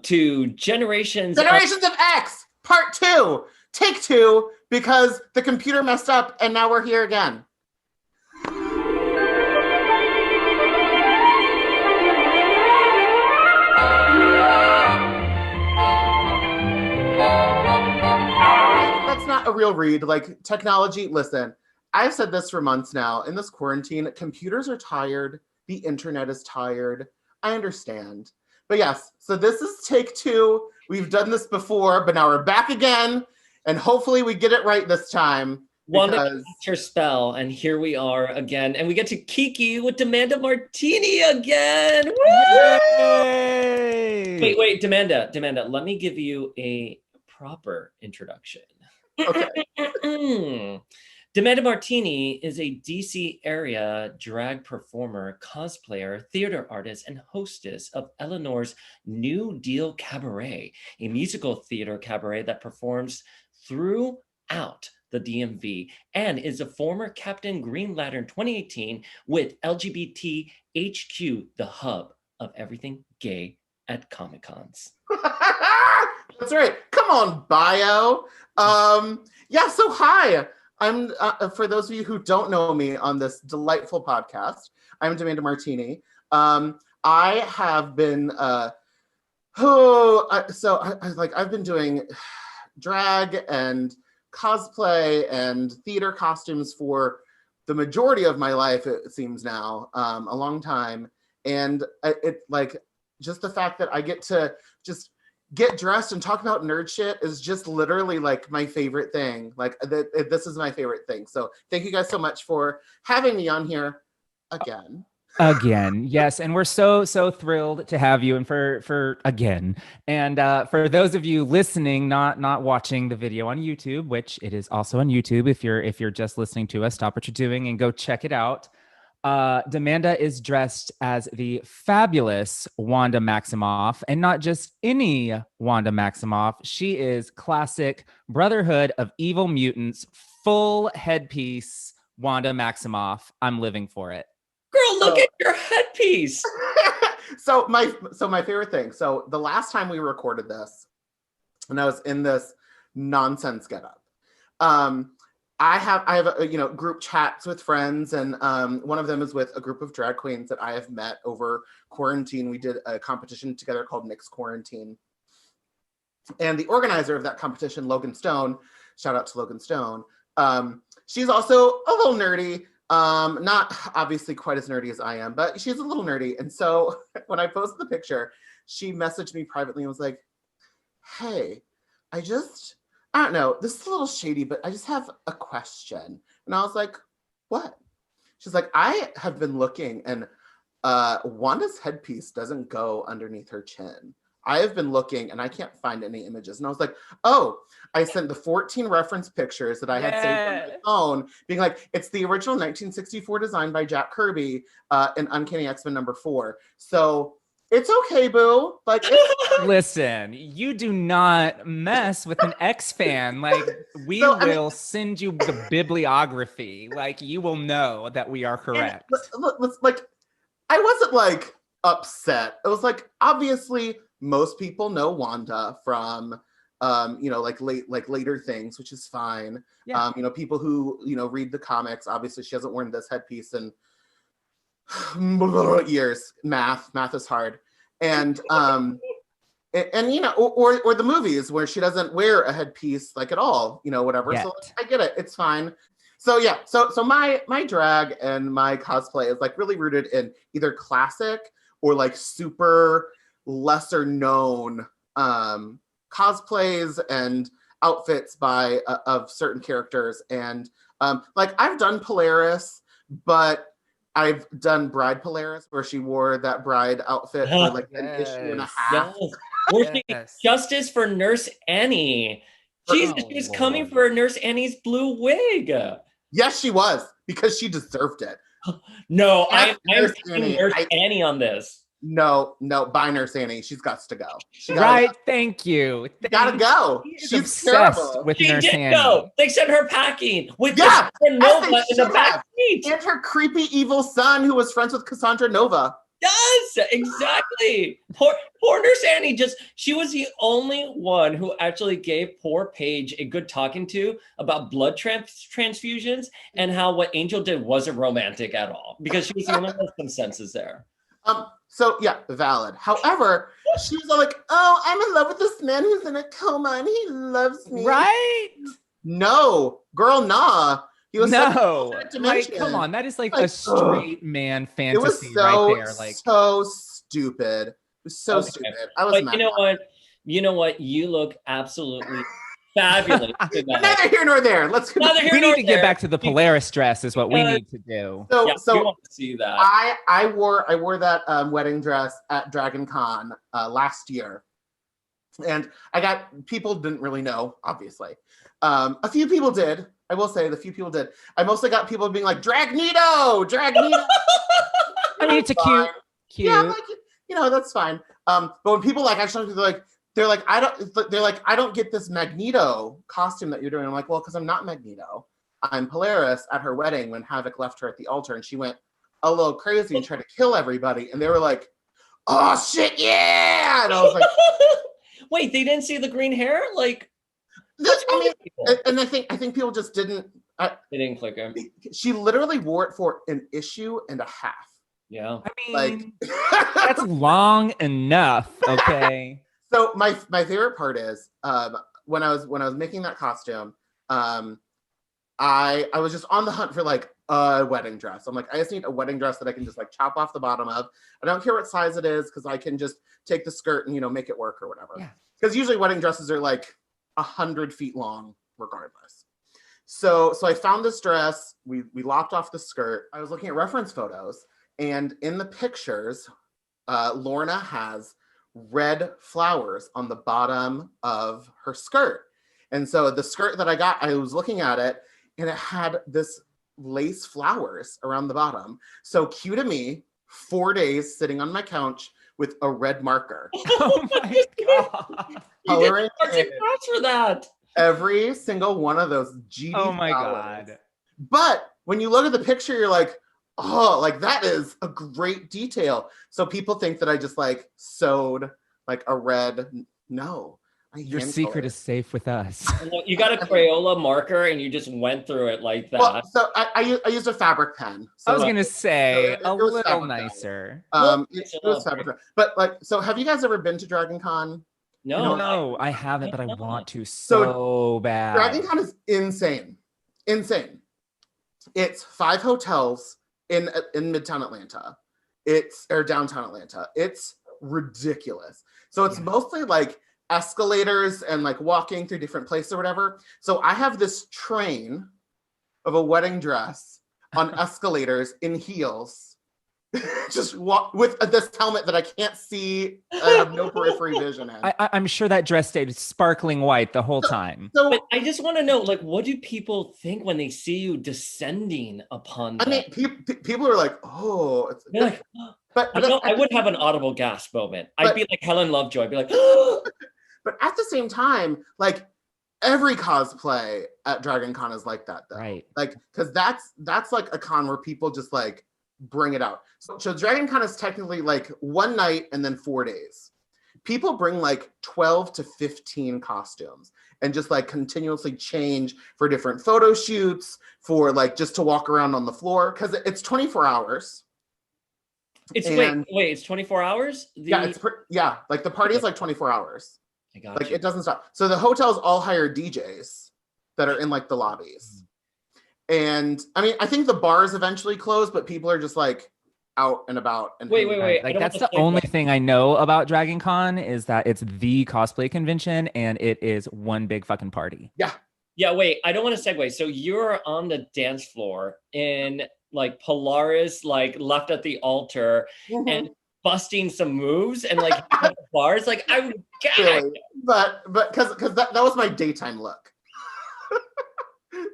To Generations of X, part 2, take 2, because the computer messed up and now we're here again. That's not a real read. Like, technology, listen, I've said this for months now. In this quarantine, computers are tired. The internet is tired. I understand. But yes, so this is take 2. We've done this before, but now we're back again. And hopefully we get it right this time. Wanda cast her spell, and here we are again. And we get to Kiki with D'Manda Martini again. Yay! Wait, D'Manda, let me give you a proper introduction. Okay. D'Manda Martini is a DC area drag performer, cosplayer, theater artist, and hostess of Eleanor's New Deal Cabaret, a musical theater cabaret that performs throughout the DMV, and is a former Captain Green Lantern 2018 with LGBT HQ, the hub of everything gay at Comic-Cons. That's right. Come on, bio. Yeah, so hi. I'm for those of you who don't know me on this delightful podcast, I'm D'Manda Martini. I have been I've been doing drag and cosplay and theater costumes for the majority of my life, it seems now, a long time. And it like just the fact that I get to just get dressed and talk about nerd shit is just literally like my favorite thing. Like this is my favorite thing. So thank you guys so much for having me on here again. Yes, and we're so thrilled to have you, and for again, and for those of you listening, not watching the video on YouTube, which it is also on YouTube. If you're just listening to us, stop what you're doing and go check it out. D'Manda is dressed as the fabulous Wanda Maximoff, and not just any Wanda Maximoff. She is classic Brotherhood of Evil Mutants, full headpiece Wanda Maximoff. I'm living for it. Girl, look at your headpiece. So my favorite thing. So the last time we recorded this, and I was in this nonsense getup. I have group chats with friends, and one of them is with a group of drag queens that I have met over quarantine. We did a competition together called Nick's Quarantine, and the organizer of that competition, Logan Stone, shout out to Logan Stone. She's also a little nerdy, not obviously quite as nerdy as I am, but she's a little nerdy. And so when I posted the picture, she messaged me privately and was like, "Hey, I don't know, this is a little shady, but I just have a question." And I was like, "What?" She's like, "I have been looking, and Wanda's headpiece doesn't go underneath her chin. I have been looking and I can't find any images." And I was like, "Oh," I sent the 14 reference pictures that I had saved on my phone, being like, it's the original 1964 design by Jack Kirby in Uncanny X-Men #4. So it's okay, boo. Like, listen, you do not mess with an X fan. Like, we will send you the bibliography. Like, you will know that we are correct. Like, I wasn't like upset. It was like, obviously most people know Wanda from later things, which is fine. Yeah. People who read the comics, obviously she hasn't worn this headpiece in years. Math is hard. And or the movies where she doesn't wear a headpiece like at all, whatever. Yet. So I get it, it's fine. So yeah, so my drag and my cosplay is like really rooted in either classic or like super lesser known cosplays and outfits by of certain characters. And like I've done Polaris, but I've done Bride Polaris, where she wore that bride outfit for like an issue and a half. Yes. Justice for Nurse Annie. Jesus, she was coming for Nurse Annie's blue wig. Yes, she was, because she deserved it. No, I'm Nurse Annie on this. No, bye Nurse Annie. She's got to go. Right, thank you. Gotta go. She's terrible. With she Nurse did Annie. Go. They sent her packing with Nova in the back seat. And her creepy evil son who was friends with Cassandra Nova. Yes, exactly. Poor Nurse Annie she was the only one who actually gave poor Paige a good talking to about blood transfusions and how what Angel did wasn't romantic at all because she was the only one with consensus there. So yeah, valid. However, she was all like, "Oh, I'm in love with this man who's in a coma and he loves me." Right? No, girl, nah. He was like, come on, that is like a straight man fantasy it was so, right there. Like, so stupid. It was so stupid. I was but mad. you know what? You know what? You look absolutely fabulous. Neither here nor there. We need to get back to the Polaris dress is what we need to do. So we want to see that. I wore that wedding dress at Dragon Con last year. And people didn't really know, obviously. A few people did. I will say the few people did. I mostly got people being like, Dragnito. I mean, it's a cute. Yeah, like, that's fine. But when people actually they're like, I don't get this Magneto costume that you're doing. I'm like, well, because I'm not Magneto. I'm Polaris at her wedding when Havoc left her at the altar and she went a little crazy and tried to kill everybody. And they were like, oh shit, yeah. And I was like, wait, they didn't see the green hair? Like, and I think people just didn't. They didn't click him. She literally wore it for an issue and a half. Yeah, I mean, that's long enough. Okay. So my favorite part is when I was making that costume, I was just on the hunt for like a wedding dress. I'm like, I just need a wedding dress that I can just like chop off the bottom of. I don't care what size it is because I can just take the skirt and make it work or whatever. Yeah. Because usually wedding dresses are like 100 feet long regardless. So I found this dress. We lopped off the skirt. I was looking at reference photos, and in the pictures, Lorna has red flowers on the bottom of her skirt. And so the skirt that I got, I was looking at it, and it had this lace flowers around the bottom. So cue to me, 4 days sitting on my couch with a red marker. Oh my God. Coloring for that. Every single one of those GD Oh my flowers. God. But when you look at the picture, you're like, oh, like that is a great detail. So people think that I just like sewed like a red. No. Your secret is safe with us. You got a Crayola marker and you just went through it like that. Well, so I used a fabric pen. So I was gonna say a little nicer. It was fabric pen. But like, so have you guys ever been to Dragon Con? No, I haven't, but I want to so bad. Dragon Con is insane. It's 5 hotels in Midtown Atlanta. Or downtown Atlanta. It's ridiculous. So it's mostly like escalators and like walking through different places or whatever. So I have this train of a wedding dress on escalators in heels, just walk with this helmet that I can't see. I have no periphery vision in. I'm sure that dress stayed sparkling white the whole time. But I just want to know, like, what do people think when they see you descending upon them? I mean, people are like, oh. They're like, but I would have an audible gasp moment. I'd be like Helen Lovejoy. I'd be like, but at the same time, like every cosplay at Dragon Con is like that, though. Right. Like, because that's like a con where people just like bring it out. So Dragon Con is technically like 1 night and then 4 days. People bring like 12 to 15 costumes and just like continuously change for different photo shoots, for like just to walk around on the floor, because it's 24 hours. Wait, it's 24 hours? Like the party is like 24 hours. I got like you. It doesn't stop. So the hotels all hire DJs that are in like the lobbies. And I mean, I think the bars eventually close, but people are just like out and about. And wait. Like that's the only thing I know about Dragon Con is that it's the cosplay convention and it is one big fucking party. Yeah, wait, I don't want to segue. So you're on the dance floor in like Polaris, like left at the altar and busting some moves and like bars. Like I would get really? But because that was my daytime look.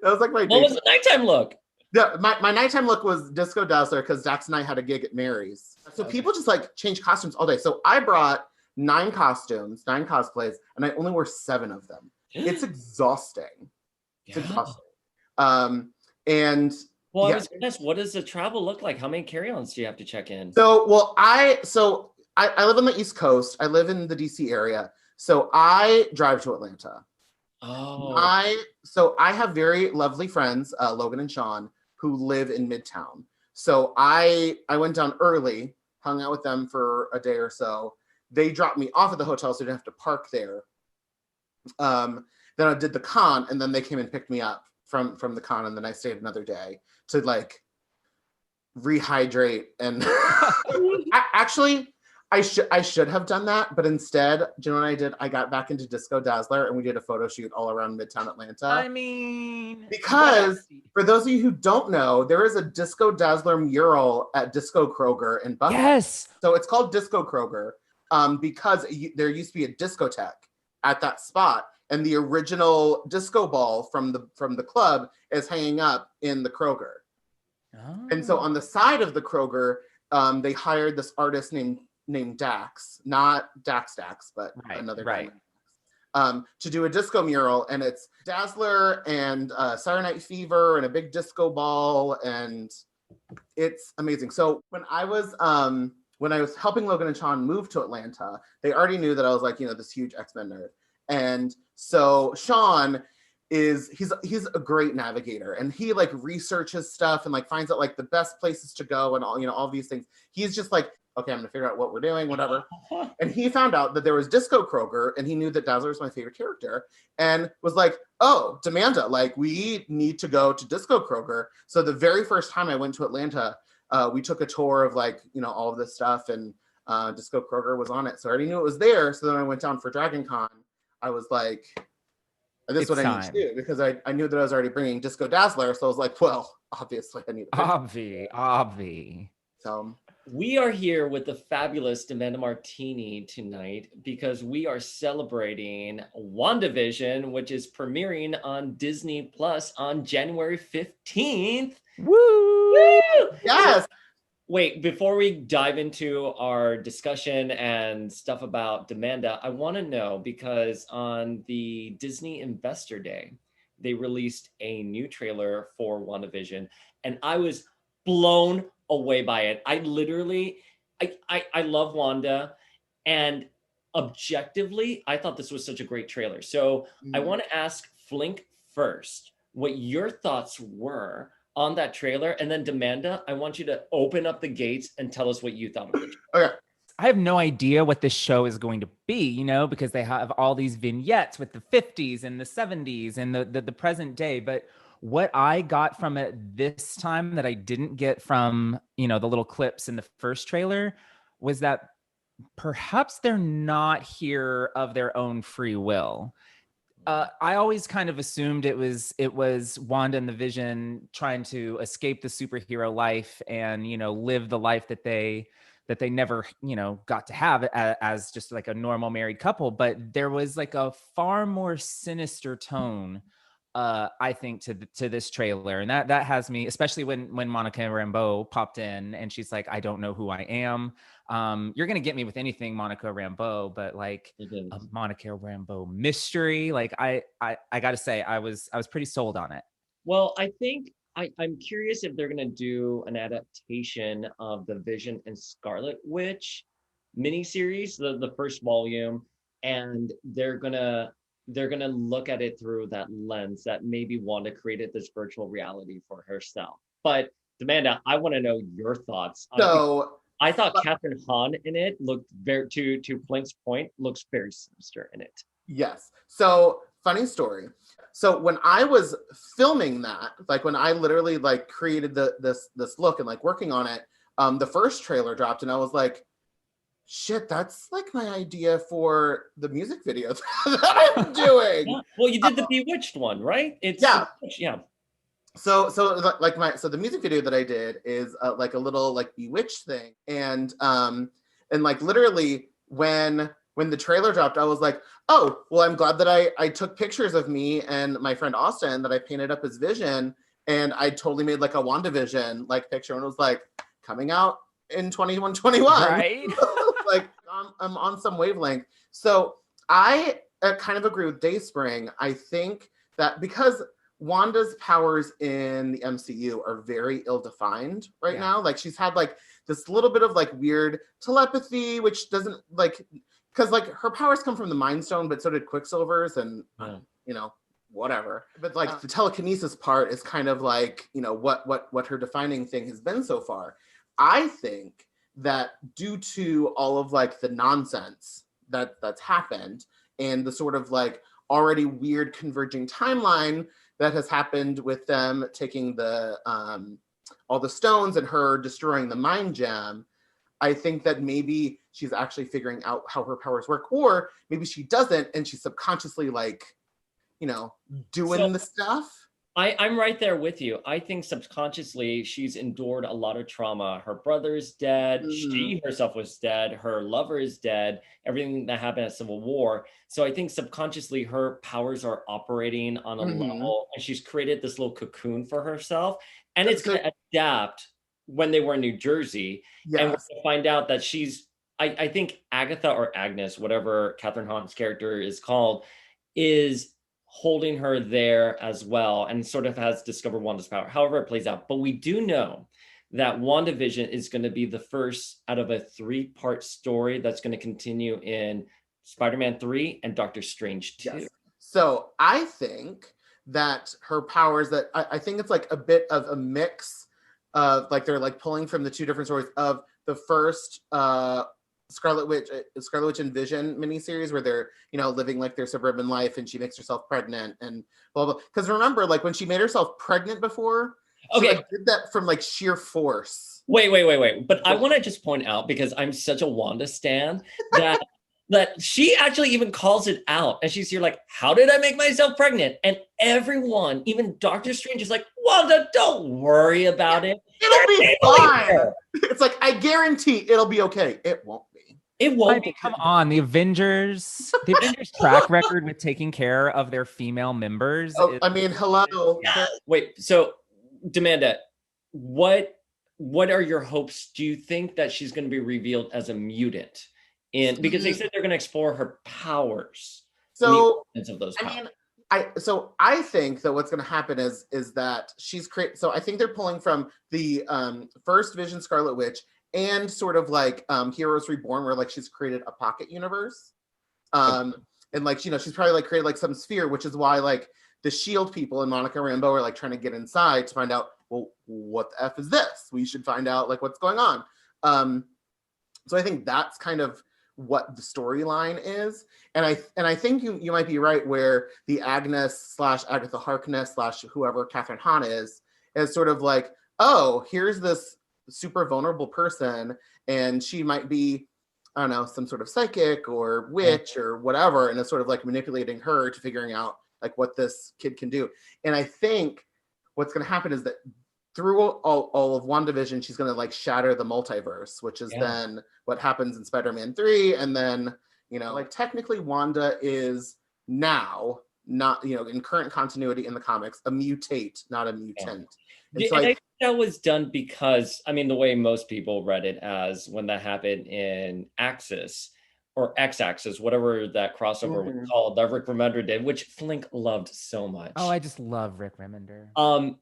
That was like my What was the nighttime look? Yeah, my nighttime look was Disco Dazzler because Dax and I had a gig at Mary's. So people just like change costumes all day. So I brought 9 costumes, 9 cosplays, and I only wore 7 of them. It's exhausting. It's exhausting. And Well, I Yeah. was gonna ask, what does the travel look like? How many carry-ons do you have to check in? So, well, I live on the East Coast. I live in the DC area. So I drive to Atlanta. Oh, So I have very lovely friends, Logan and Sean, who live in Midtown. So I went down early, hung out with them for a day or so. They dropped me off at the hotel, so I didn't have to park there. Then I did the con, and then they came and picked me up from the con, and then I stayed another day to like rehydrate and actually I should have done that, but instead, do you know what I did? I got back into Disco Dazzler and we did a photo shoot all around Midtown Atlanta. I mean, Because for those of you who don't know, there is a Disco Dazzler mural at Disco Kroger in Buffalo. yes. So it's called Disco Kroger because there used to be a discotheque at that spot, and the original disco ball from the club is hanging up in the Kroger. Oh. And so on the side of the Kroger, they hired this artist named Dax, not Dax, but another guy. To do a disco mural, and it's Dazzler and Saturday Night Fever and a big disco ball, and it's amazing. So when I was helping Logan and Sean move to Atlanta, they already knew that I was like, this huge X-Men nerd. And so Sean he's a great navigator, and he like researches stuff and like finds out like the best places to go and all these things. He's just like, okay, I'm gonna figure out what we're doing, whatever. And he found out that there was Disco Kroger, and he knew that Dazzler was my favorite character, and was like, oh, D'Manda, like we need to go to Disco Kroger. So the very first time I went to Atlanta, we took a tour of like all of this stuff, and Disco Kroger was on it. So I already knew it was there. So then I went down for Dragon Con. I was like, this is what I need to do, because I knew that I was already bringing Disco Dazzler. So I was like, well, obviously I need a Obvi. So we are here with the fabulous D'Manda Martini tonight because we are celebrating WandaVision, which is premiering on Disney Plus on January 15th. Woo! Woo! yes. Wait, before we dive into our discussion and stuff about D'Manda, I want to know, because on the Disney Investor Day, they released a new trailer for WandaVision, and I was blown away by it. I literally, I love Wanda, and objectively, I thought this was such a great trailer. So I want to ask Flink first what your thoughts were on that trailer, and then D'Manda, I want you to open up the gates and tell us what you thought of it. Okay. I have no idea what this show is going to be, because they have all these vignettes with the 50s and the 70s and the present day. But what I got from it this time that I didn't get from, the little clips in the first trailer was that perhaps they're not here of their own free will. I always kind of assumed it was Wanda and the Vision trying to escape the superhero life and, live the life that they never, got to have as just like a normal married couple. But there was like a far more sinister tone, I think, to this trailer. And that has me, especially when Monica Rambeau popped in and she's like, I don't know who I am. You're going to get me with anything Monica Rambeau, but like a Monica Rambeau mystery, like I got to say, I was pretty sold on it. Well, I think I'm curious if they're going to do an adaptation of the Vision and Scarlet Witch miniseries, the first volume, and they're gonna look at it through that lens that maybe Wanda created this virtual reality for herself. But D'Manda, I want to know your thoughts. So I thought Catherine Hahn in it looked very, to Flink's point, looks very sinister in it. yes. So funny story. So when I was filming that, like when I literally like created this look and like working on it, the first trailer dropped and I was like, shit, that's like my idea for the music video that I'm doing. Yeah. Well, you did the Bewitched one, right? Yeah. Yeah. So the music video that I did is like a little like Bewitched thing, and like literally when the trailer dropped, I was like, oh, well, I'm glad that I took pictures of me and my friend Austin that I painted up as Vision, and I totally made like a WandaVision like picture, and it was like coming out in 2121, right? Like I'm on some wavelength. So I kind of agree with Dayspring. I think that because Wanda's powers in the MCU are very ill-defined right now. Like she's had like this little bit of like weird telepathy, which doesn't like, because like her powers come from the Mind Stone, but so did Quicksilver's, and you know, whatever. But like the telekinesis part is kind of like, you know, what her defining thing has been so far. I think that due to all of like the nonsense that's happened and the sort of like already weird converging timeline that has happened with them taking the all the stones and her destroying the mind gem, I think that maybe she's actually figuring out how her powers work, or maybe she doesn't and she's subconsciously like, you know, doing the stuff. I'm right there with you. I think subconsciously she's endured a lot of trauma. Her brother's dead. She herself was dead. Her lover is dead. Everything that happened at Civil War. So I think subconsciously her powers are operating on a level, and she's created this little cocoon for herself. And it's going to adapt when they were in New Jersey. And we're going to find out that she's, I think Agatha or Agnes, whatever Catherine Hahn's character is called, is holding her there as well, and sort of has discovered Wanda's power, however it plays out. But we do know that WandaVision is going to be the first out of a 3-part story that's going to continue in Spider-Man 3 and Doctor Strange 2. Yes. So I think that her powers, that I think it's like a bit of a mix of like, they're like pulling from the 2 different stories of the first Scarlet Witch and Vision miniseries, where they're, you know, living like their suburban life, and she makes herself pregnant and blah blah. Because remember, like when she made herself pregnant before, she like did that from like sheer force. Wait. But I want to just point out, because I'm such a Wanda stan, that that she actually even calls it out, and she's here like, "How did I make myself pregnant?" And everyone, even Doctor Strange, is like, "Wanda, don't worry about it. It'll be fine." It's like, I guarantee it'll be okay. It won't be. It won't be. Come on, the Avengers track record with taking care of their female members. Oh, I mean, hello. Yeah. Wait, so D'Manda, what are your hopes? Do you think that she's going to be revealed as a mutant? And because they said they're going to explore her powers. So of those powers. I think that what's going to happen is that she's so I think they're pulling from the first Vision Scarlet Witch, and sort of like Heroes Reborn, where like she's created a pocket universe, and like, you know, she's probably like created like some sphere, which is why like the Shield people and Monica Rambeau are like trying to get inside to find out, well, what the F is this? We should find out like what's going on. So I think that's kind of what the storyline is, and I think you might be right, where the Agnes / Agatha Harkness / whoever Catherine Hahn is sort of like, oh, here's this super vulnerable person, and she might be, I don't know, some sort of psychic or witch or whatever, and it's sort of like manipulating her to figuring out like what this kid can do. And I think what's going to happen is that through all of WandaVision, she's going to like shatter the multiverse, which is then what happens in Spider-Man 3. And then, you know, like technically Wanda is now not, you know, in current continuity in the comics, a mutate, not a mutant. And so I think that was done because, I mean, the way most people read it as when that happened in Axis or X-Axis, whatever that crossover was called, that Rick Remender did, which Flink loved so much. Oh, I just love Rick Remender.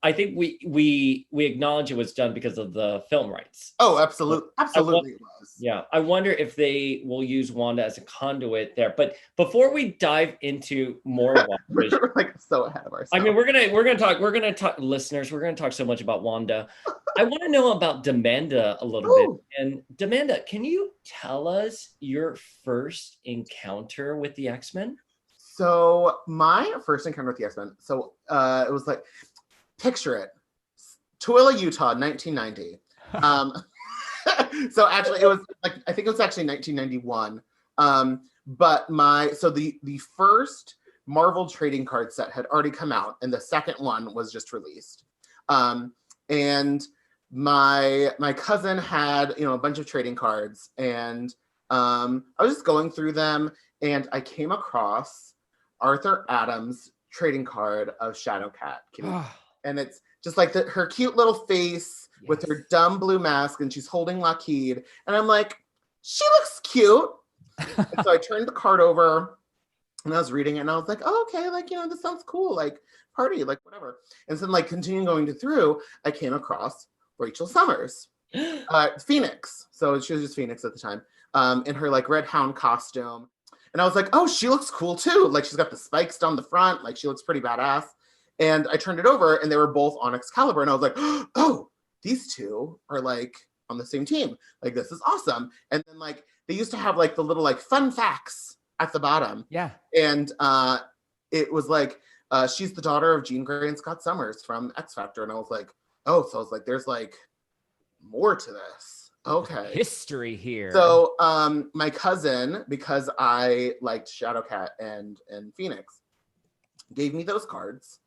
I think we acknowledge it was done because of the film rights. Oh, absolutely. Absolutely it was. Yeah. I wonder if they will use Wanda as a conduit there. But before we dive into more WandaVision, we're like so ahead of ourselves. I mean, we're gonna talk, listeners, we're gonna talk so much about Wanda. I want to know about D'Manda a little bit. And D'Manda, can you tell us your first encounter with the X-Men? So my first encounter with the X-Men, so it was like, picture it, Tooele, Utah, 1990. So actually it was like, I think it was actually 1991. But the first Marvel trading card set had already come out, and the second one was just released. And my cousin had, you know, a bunch of trading cards, and I was just going through them, and I came across Arthur Adams' trading card of Shadowcat. And it's just like her cute little face with her dumb blue mask, and she's holding Lockheed. And I'm like, she looks cute. And so I turned the card over, And I was reading it and I was like, oh, okay, like, this sounds cool, like party, like whatever. And so then like continuing going through, I came across Rachel Summers, Phoenix. So she was just Phoenix at the time, in her like Red Hound costume. And I was like, oh, she looks cool too. Like she's got the spikes down the front, like she looks pretty badass. And I turned it over and they were both on Excalibur. And I was like, oh, these two are like on the same team. Like this is awesome. And then like they used to have like the little like fun facts at the bottom. Yeah. And it was like, she's the daughter of Jean Grey and Scott Summers from X Factor. And I was like, oh, so I was like, there's like more to this. Okay. History here. So my cousin, because I liked Shadowcat and Phoenix, gave me those cards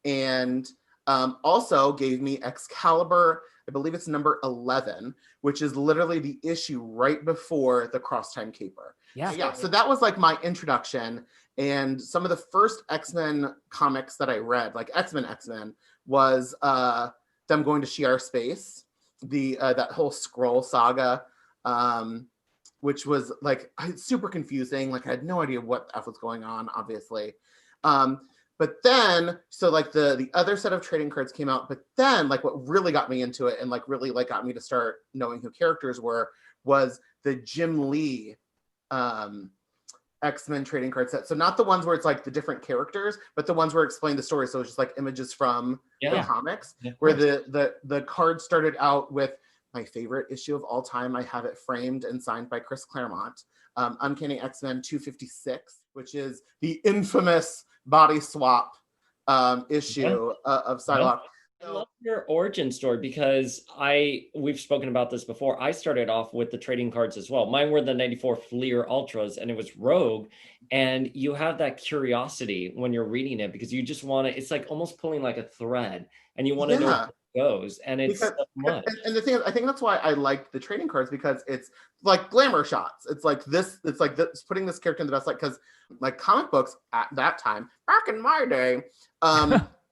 and also gave me Excalibur, I believe it's number 11, which is literally the issue right before the Crosstime Caper. Yeah. So that was like my introduction. And some of the first X-Men comics that I read, like X-Men, was them going to Shi'ar Space, that whole Skrull saga, which was like super confusing. Like I had no idea what the F was going on, obviously. But then, so like the other set of trading cards came out, but then like what really got me into it and like really like got me to start knowing who characters were was the Jim Lee X-Men trading card set. So not the ones where it's like the different characters, but the ones where it explained the story. So it's just like images from the comics, where the card started out with my favorite issue of all time. I have it framed and signed by Chris Claremont, Uncanny X-Men 256, which is the infamous body swap issue of Psylocke. I love your origin story because we've spoken about this before. I started off with the trading cards as well. Mine were the 94 Fleer Ultras and it was Rogue. And you have that curiosity when you're reading it because you just want to, it's like almost pulling like a thread and you want to know where it goes. And it's so much. And the thing is, I think that's why I liked the trading cards because it's like glamour shots. It's like this, putting this character in the best light because like comic books at that time, back in my day,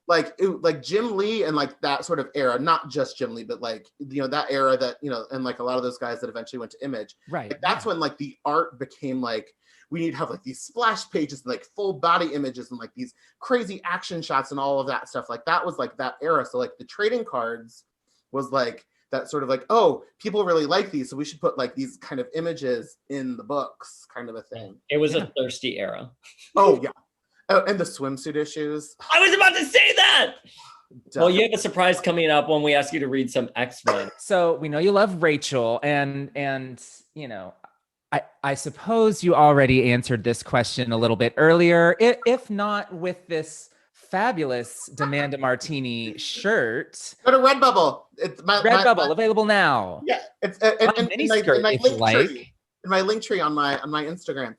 like Jim Lee and like that sort of era, not just Jim Lee, but like, that era that, and like a lot of those guys that eventually went to Image. Right. Like, that's when like the art became like, we need to have like these splash pages and like full body images and like these crazy action shots and all of that stuff. Like that was like that era. So like the trading cards was like that sort of like, oh, people really like these. So we should put like these kind of images in the books kind of a thing. It was a thirsty era. Oh yeah. Oh, and the swimsuit issues. I was about to say that. Well, you have a surprise coming up when we ask you to read some X-Men. So we know you love Rachel, and I suppose you already answered this question a little bit earlier. If not with this fabulous D'Manda Martini shirt. Go to RedBubble. It's RedBubble available now. Yeah, it's in my link tree on my Instagram.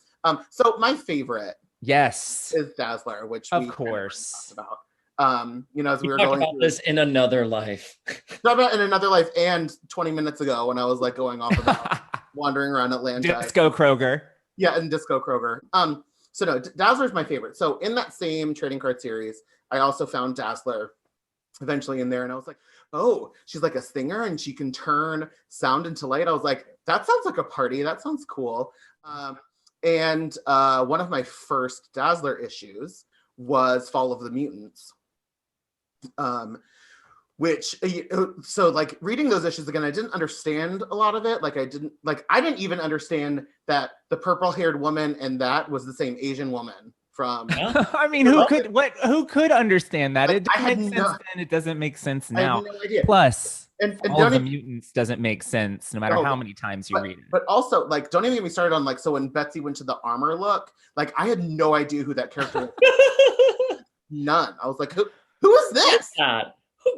So my favorite. Yes. Is Dazzler, which of course talked about. As we were going about this in another life. Talk about in another life and 20 minutes ago when I was like going off about wandering around Atlanta. Disco Kroger. Yeah, and Disco Kroger. So no, Dazzler is my favorite. So in that same trading card series, I also found Dazzler eventually in there, and I was like, oh, she's like a singer and she can turn sound into light. I was like, that sounds like a party. That sounds cool. And one of my first Dazzler issues was Fall of the Mutants, which, so like reading those issues again, I didn't understand a lot of it. Like I didn't even understand that the purple-haired woman and that was the same Asian woman from. I mean, who could understand that? It didn't make sense then. It doesn't make sense now. I had no idea. Plus. And All of the Mutants doesn't make sense no matter how many times you read it. But also, like, don't even get me started on like, so when Betsy went to the armor look, like I had no idea who that character was. None. I was like, who is this? What's that?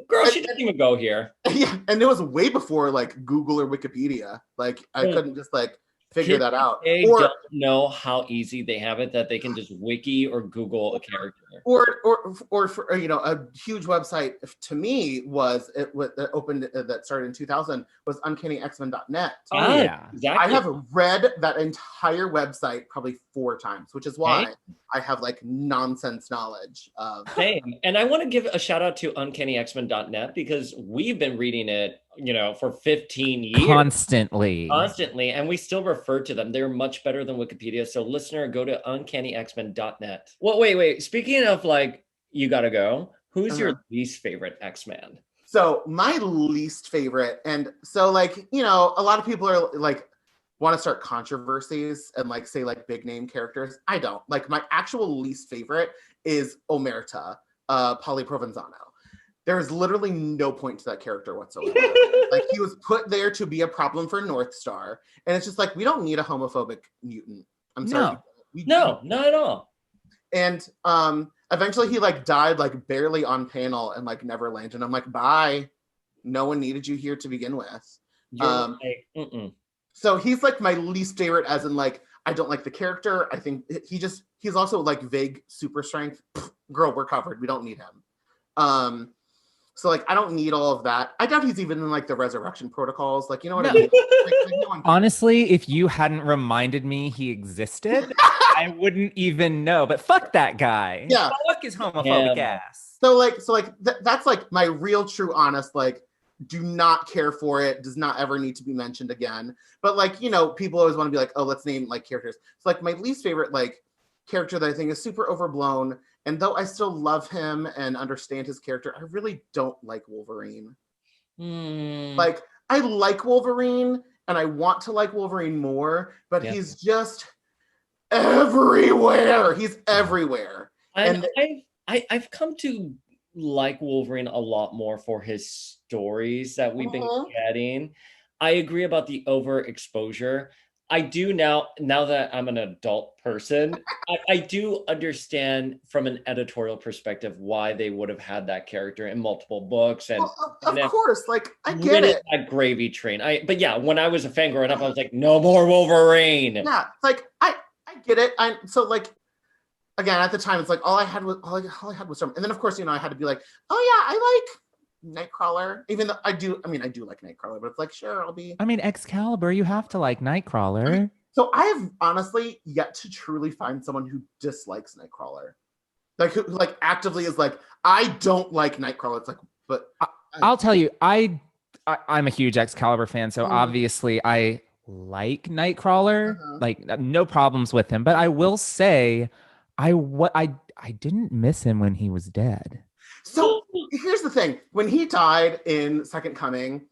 Girl, she didn't even go here. Yeah, and it was way before like Google or Wikipedia. Like I couldn't just like figure that out. They don't know how easy they have it that they can just wiki or Google a character. Or for a huge website to me was that opened that started in 2000 was UncannyXmen.net. Oh yeah, exactly. I have read that entire website probably 4 times, which is why I have like nonsense knowledge of. Same. And I want to give a shout out to UncannyXmen.net because we've been reading it for 15 years. Constantly, and we still refer to them. They're much better than Wikipedia. So listener, go to uncannyxmen.net. Well, wait. Speaking of you gotta go. Who's your least favorite X-Man? So my least favorite, and so a lot of people are want to start controversies and say big name characters. I don't. My actual least favorite is Omerta, Polly Provenzano. There's literally no point to that character whatsoever. He was put there to be a problem for North Star, and it's just we don't need a homophobic mutant. I'm sorry. No, not at all. And eventually he died barely on panel and never landed. And I'm bye. No one needed you here to begin with. So he's my least favorite, as in I don't like the character. I think he's also vague super strength. Girl, we're covered. We don't need him. So I don't need all of that. I doubt he's even in the resurrection protocols. You know what I mean? Honestly, if you hadn't reminded me he existed, I wouldn't even know. But fuck that guy. Yeah. Fuck his homophobic ass. So that's my real true honest do not care for it, does not ever need to be mentioned again. But people always want to be oh, let's name characters. So my least favorite character that I think is super overblown, and though I still love him and understand his character, I really don't like Wolverine. I like Wolverine and I want to like Wolverine more, but he's just everywhere. He's everywhere. And I've come to like Wolverine a lot more for his stories that we've been getting. I agree about the overexposure. I do now that I'm an adult person, I do understand from an editorial perspective why they would have had that character in multiple books. And of course, I get it. That gravy train. But yeah, when I was a fan growing up, I was no more Wolverine. Yeah, I get it. Again, at the time, it's all I had was Storm. And then of course, I had to be oh yeah, I like Nightcrawler, even though I do like Nightcrawler, but it's sure, I'll be. Excalibur, you have to like Nightcrawler. So I have honestly yet to truly find someone who dislikes Nightcrawler, who actively is I don't like Nightcrawler. It's but I'll tell you, I'm a huge Excalibur fan, so obviously I like Nightcrawler, no problems with him. But I will say, I didn't miss him when he was dead. So here's the thing. When he died in Second Coming,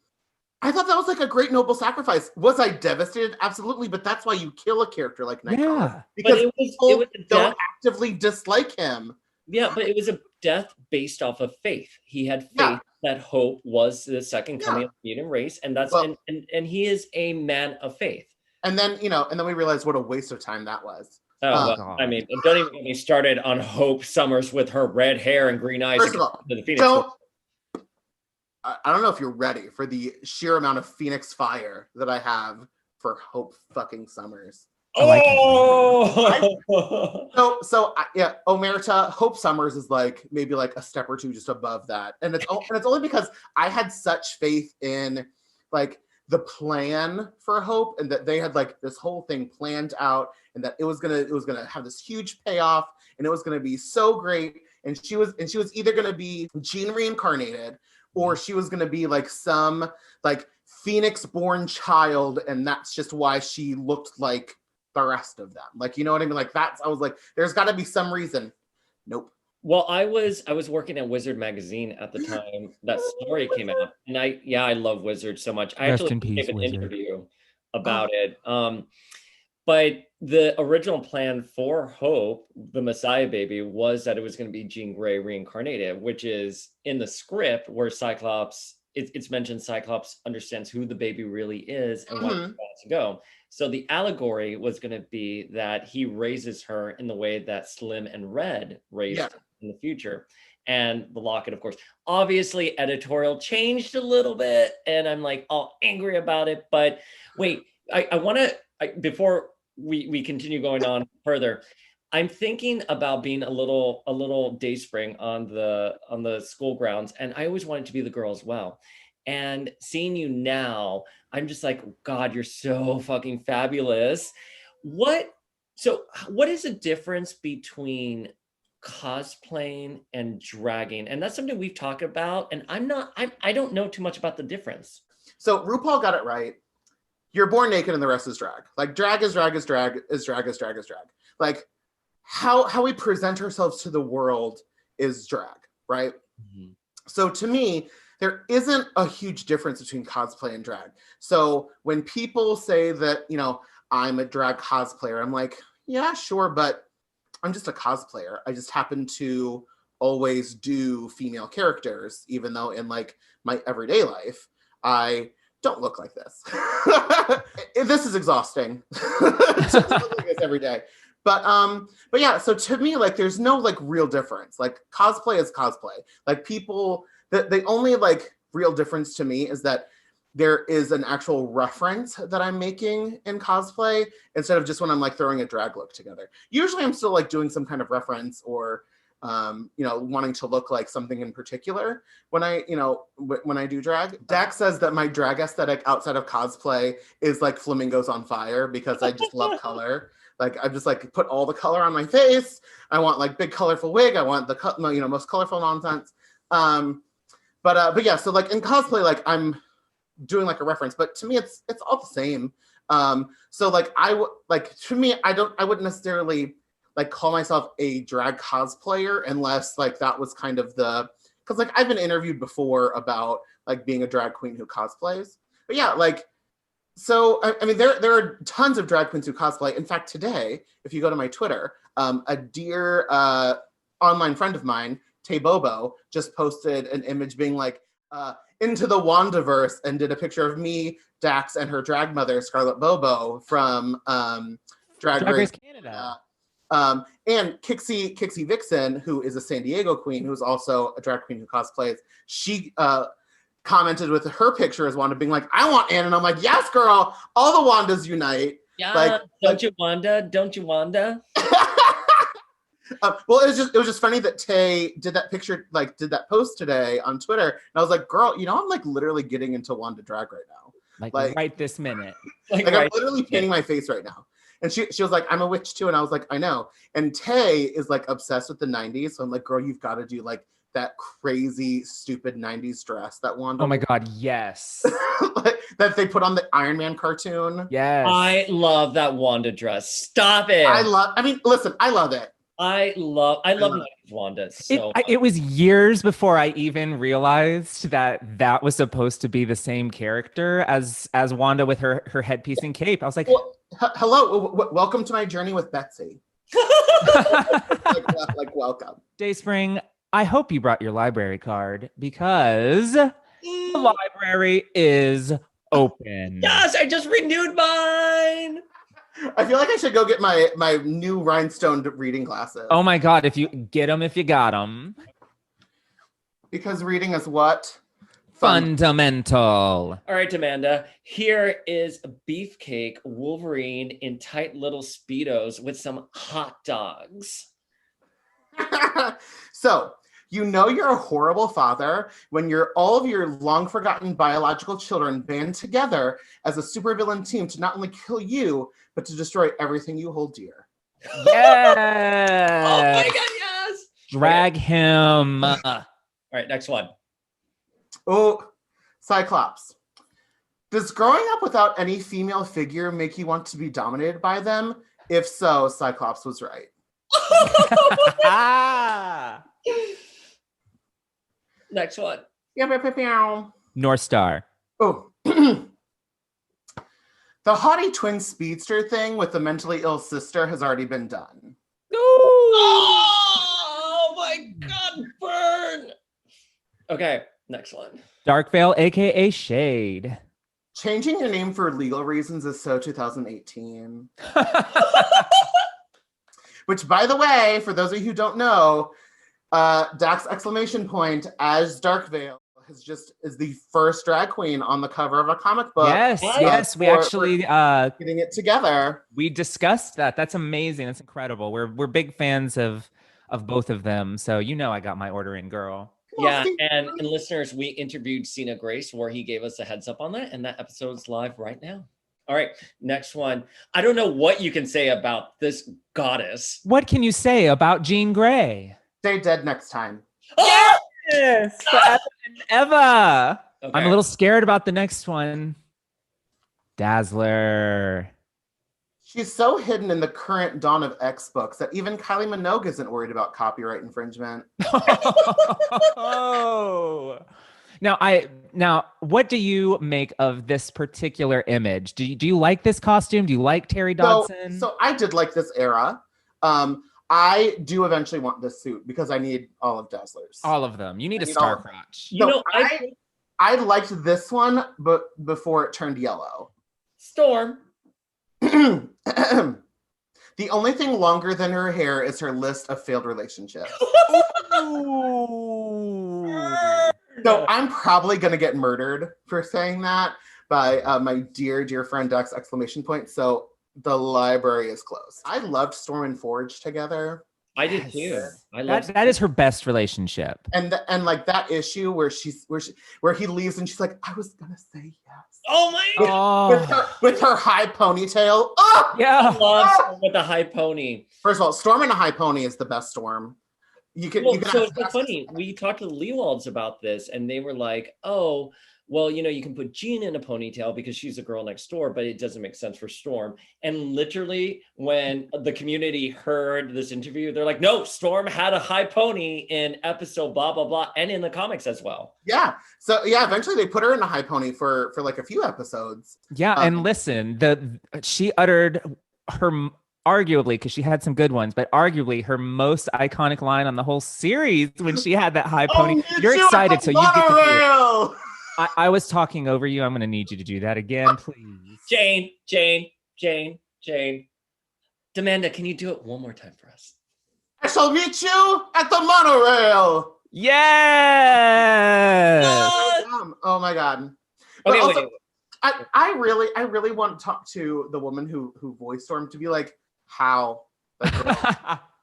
I thought that was a great noble sacrifice. Was I devastated? Absolutely. But that's why you kill a character like Nightcrawler. Yeah. Because people don't actively dislike him. Yeah, but it was a death based off of faith. He had faith that hope was the second coming of the mutant race. And that's and he is a man of faith. And then, and then we realized what a waste of time that was. Oh, well, don't even get me started on Hope Summers with her red hair and green eyes. First of all, I don't know if you're ready for the sheer amount of Phoenix fire that I have for Hope fucking Summers. Omerta, Hope Summers is maybe a step or two just above that, and it's only because I had such faith in the plan for Hope, and that they had this whole thing planned out, and that it was gonna have this huge payoff, and it was gonna be so great. And she was either gonna be Jean reincarnated, or she was gonna be some Phoenix-born child, and that's just why she looked like the rest of them. You know what I mean? I was there's got to be some reason. Nope. Well, I was working at Wizard magazine at the time that story came out, and I love Wizard so much. I actually gave an interview about it. But the original plan for Hope, the Messiah baby, was that it was going to be Jean Grey reincarnated, which is in the script where Cyclops, it's mentioned Cyclops understands who the baby really is and where he wants to go. So the allegory was going to be that he raises her in the way that Slim and Red raised her in the future. And the locket, of course, obviously editorial changed a little bit, and I'm all angry about it. But wait, I want to, before we continue going on further, I'm thinking about being a little Dayspring on the school grounds, and I always wanted to be the girl as well. And seeing you now, I'm just God, you're so fucking fabulous. What is the difference between cosplaying and dragging? And that's something we've talked about, and I don't know too much about the difference. So RuPaul got it right. You're born naked and the rest is drag. Like drag is drag is drag is drag is drag is drag. Like how we present ourselves to the world is drag, right? Mm-hmm. So to me, there isn't a huge difference between cosplay and drag. So when people say that, you know, I'm a drag cosplayer, I'm like, yeah, sure, but I'm just a cosplayer. I just happen to always do female characters, even though in like my everyday life, I don't look like this. This is exhausting. Just look like this every day. But yeah, so to me, like there's no like real difference. Like cosplay is cosplay. Like people, the only like real difference to me is that there is an actual reference that I'm making in cosplay instead of just when I'm like throwing a drag look together. Usually I'm still like doing some kind of reference or, you know, wanting to look like something in particular when I, you know, when I do drag. Dax says that my drag aesthetic outside of cosplay is like flamingos on fire because I just love color. Like I just like put all the color on my face. I want like big colorful wig. I want the you know, most colorful nonsense. But yeah, so like in cosplay, like I'm doing like a reference, but to me it's all the same. So like to me, I wouldn't necessarily like call myself a drag cosplayer unless like that was kind of because like I've been interviewed before about like being a drag queen who cosplays. But yeah, like so I mean there are tons of drag queens who cosplay. In fact, today, if you go to my Twitter, a dear online friend of mine, Tay Bobo, just posted an image being like into the WandaVerse and did a picture of me, Dax, and her drag mother, Scarlet Bobo from Drag Race Canada. And Kixie Vixen, who is a San Diego queen, who's also a drag queen who cosplays, she commented with her picture as Wanda being like, I want Anne. And I'm like, yes, girl, all the Wandas unite. Yeah, like, don't you Wanda? Don't you Wanda? Well, it was just funny that Tay did that picture, like did that post today on Twitter. And I was like, girl, you know, I'm like literally getting into Wanda drag right now. Like right this minute. Like right, I'm literally painting my face right now. And she was like, I'm a witch too. And I was like, I know. And Tay is like obsessed with the 90s. So I'm like, girl, you've got to do like that crazy, stupid 90s dress that Wanda. Oh my God, yes. Like, that they put on the Iron Man cartoon. Yes. I love that Wanda dress. Stop it. I love it. I love Wanda so much. It was years before I even realized that was supposed to be the same character as Wanda with her headpiece and cape. I was like, well, hello, welcome to my journey with Betsy. like welcome. Dayspring, I hope you brought your library card because the library is open. Yes, I just renewed mine. I feel like I should go get my new rhinestone reading glasses. Oh my God, if you get them, if you got them. Because reading is what? Fundamental. All right, D'Manda, here is a Beefcake Wolverine in tight little Speedos with some hot dogs. So, you know you're a horrible father when all of your long forgotten biological children band together as a supervillain team to not only kill you, but to destroy everything you hold dear. Yes. Oh my God, yes. Drag him. All right, next one. Oh, Cyclops. Does growing up without any female figure make you want to be dominated by them? If so, Cyclops was right. Next one. North Star. Oh. The haughty twin speedster thing with the mentally ill sister has already been done. Oh my God, burn. Okay, next one. Darkveil, aka Shade. Changing your name for legal reasons is so 2018. Which, by the way, for those of you who don't know, Dax exclamation point as Darkveil is the first drag queen on the cover of a comic book. Yes, we actually getting it together. We discussed that. That's amazing. That's incredible. We're big fans of both of them. So you know I got my order in, girl. Yeah, and listeners, we interviewed Cena Grace where he gave us a heads up on that, and that episode's live right now. All right, next one. I don't know what you can say about this goddess. What can you say about Jean Grey? Stay dead next time. Oh! Yes, forever and ever. Okay. I'm a little scared about the next one. Dazzler. She's so hidden in the current Dawn of X books that even Kylie Minogue isn't worried about copyright infringement. Oh. Now, what do you make of this particular image? Do you like this costume? Do you like Terry Dodson? So I did like this era. I do eventually want this suit because I need all of Dazzler's. All of them. You need a all star of them. crotch. You know, I liked this one, but before it turned yellow. Storm. The only thing longer than her hair is her list of failed relationships. So I'm probably going to get murdered for saying that by my dear, dear friend Dex ! So the library is closed. I loved Storm and Forge together. I did too. That is her best relationship. And like that issue where he leaves and she's like, I was gonna say yes. Oh my God. With her high ponytail. Oh! Yeah. I love Storm with a high pony. First of all, Storm in a high pony is the best Storm. You can so it's so funny. We talked to the Leewalds about this, and they were like, "Oh, well, you can put Jean in a ponytail because she's a girl next door, but it doesn't make sense for Storm." And literally, when the community heard this interview, they're like, "No, Storm had a high pony in episode blah blah blah, and in the comics as well." Yeah. So yeah, eventually they put her in a high pony for like a few episodes. Yeah, and listen, she uttered her. Arguably, because she had some good ones, but arguably her most iconic line on the whole series when she had that high pony. You're excited, so you get to do it. I was talking over you. I'm going to need you to do that again, please. Jane. D'Manda, can you do it one more time for us? I shall meet you at the monorail. Yes. Oh my God. Okay, also, wait. I really want to talk to the woman who voiced Storm to be like, how?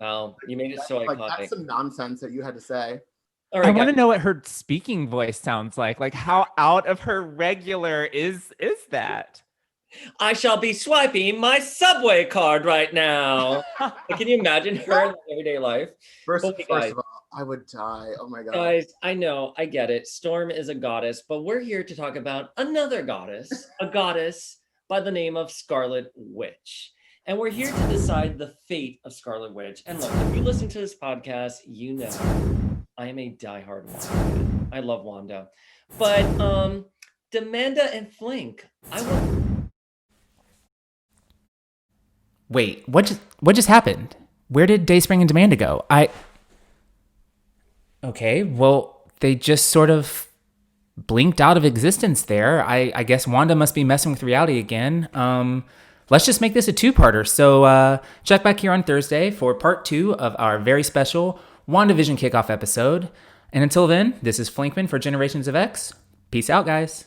Oh, you made it so iconic. That's some nonsense that you had to say. All right, I want to know what her speaking voice sounds like. Like, how out of her regular is that? I shall be swiping my subway card right now. Can you imagine her in everyday life? First of all, I would die. Oh my God. Guys, I know, I get it. Storm is a goddess, but we're here to talk about another goddess, a goddess by the name of Scarlet Witch. And we're here to decide the fate of Scarlet Witch. And look, if you listen to this podcast, you know I am a diehard Wanda fan. I love Wanda. But D'Manda and Flink, Wait, what just happened? Where did Dayspring and D'Manda go? Okay, well, they just sort of blinked out of existence there. I guess Wanda must be messing with reality again. Let's just make this a two-parter. So check back here on Thursday for part 2 of our very special WandaVision kickoff episode. And until then, this is Flinkman for Generations of X. Peace out, guys.